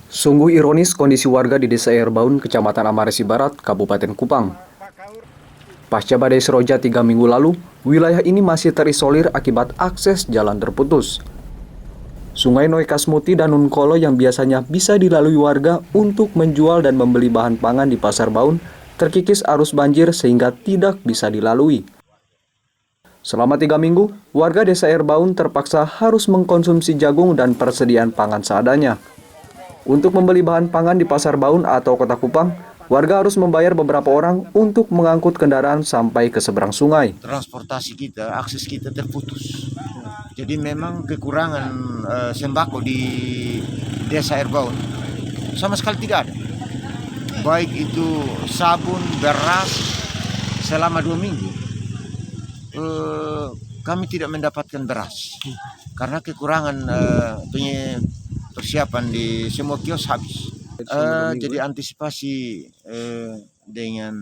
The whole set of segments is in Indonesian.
Sungguh ironis kondisi warga di Desa Airbaun, Kecamatan Amarasi Barat, Kabupaten Kupang. Pasca badai Seroja 3 minggu lalu, wilayah ini masih terisolir akibat akses jalan terputus. Sungai Noikasmuti dan Nunkolo yang biasanya bisa dilalui warga untuk menjual dan membeli bahan pangan di Pasar Baun terkikis arus banjir sehingga tidak bisa dilalui. Selama 3 minggu, warga Desa Airbaun terpaksa harus mengkonsumsi jagung dan persediaan pangan seadanya. Untuk membeli bahan pangan di Pasar Baun atau Kota Kupang, warga harus membayar beberapa orang untuk mengangkut kendaraan sampai ke seberang sungai. Transportasi kita, akses kita terputus. Jadi memang kekurangan sembako di Desa Airbaun sama sekali tidak ada. Baik itu sabun, beras, selama 2 minggu kami tidak mendapatkan beras karena kekurangan persiapan di semua kios habis. Jadi antisipasi dengan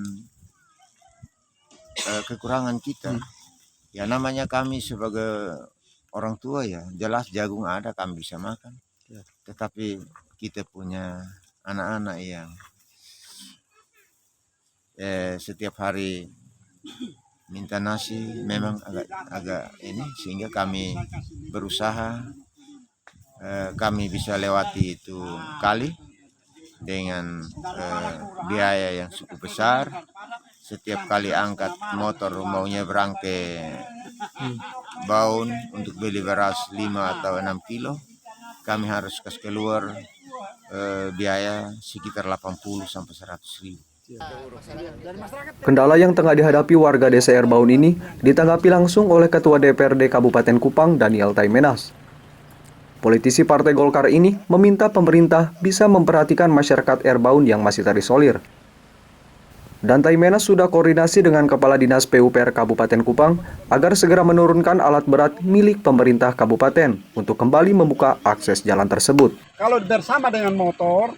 kekurangan kita, ya namanya kami sebagai orang tua ya jelas jagung ada kami bisa makan, tetapi kita punya anak-anak yang setiap hari minta nasi memang agak ini, sehingga kami berusaha kami bisa lewati itu kali dengan biaya yang cukup besar. Setiap kali angkat motor maunya berangke Baun untuk beli beras 5 atau 6 kilo, kami harus kasih keluar biaya sekitar 80 sampai 100 ribu. Kendala yang tengah dihadapi warga Desa Airbaun ini ditanggapi langsung oleh Ketua DPRD Kabupaten Kupang, Daniel Taimenas. Politisi Partai Golkar ini meminta pemerintah bisa memperhatikan masyarakat Airbaun yang masih terisolir. Dan Taimenas sudah koordinasi dengan Kepala Dinas PUPR Kabupaten Kupang agar segera menurunkan alat berat milik pemerintah kabupaten untuk kembali membuka akses jalan tersebut. Kalau bersama dengan motor,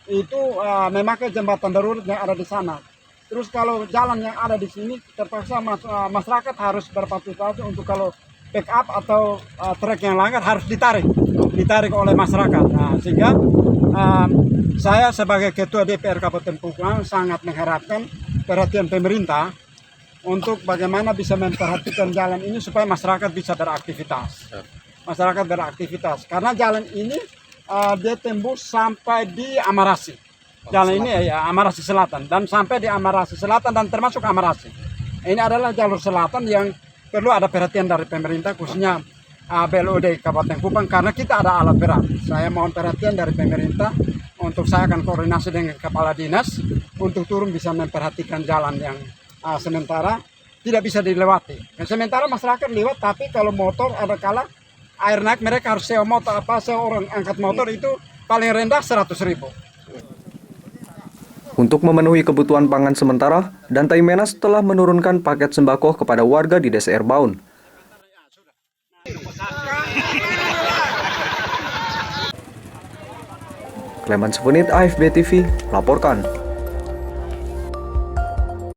itu memakai jembatan darurat yang ada di sana. Terus kalau jalan yang ada di sini, terpaksa masyarakat harus berpartisipasi untuk kalau backup atau trek yang langgar harus ditarik oleh masyarakat. Nah, sehingga saya sebagai Ketua DPR Kabupaten Kupang sangat mengharapkan perhatian pemerintah untuk bagaimana bisa memperhatikan jalan ini supaya masyarakat bisa beraktivitas. Masyarakat beraktivitas karena jalan ini dia tembus sampai di Amarasi. Jalan ini ya Amarasi Selatan dan sampai di Amarasi Selatan dan termasuk Amarasi. Ini adalah jalur selatan yang perlu ada perhatian dari pemerintah, khususnya BLOD Kabupaten Kupang, karena kita ada alat berat. Saya mohon perhatian dari pemerintah untuk saya akan koordinasi dengan Kepala Dinas untuk turun bisa memperhatikan jalan yang sementara tidak bisa dilewati. Sementara masyarakat lewat, tapi kalau motor ada kala air naik mereka harus sewa motor, sewa orang angkat motor itu paling rendah 100 ribu. Untuk memenuhi kebutuhan pangan sementara, dan Taimenas telah menurunkan paket sembako kepada warga di Desa Airbaun. Clement Sepunit, AFB TV, laporkan.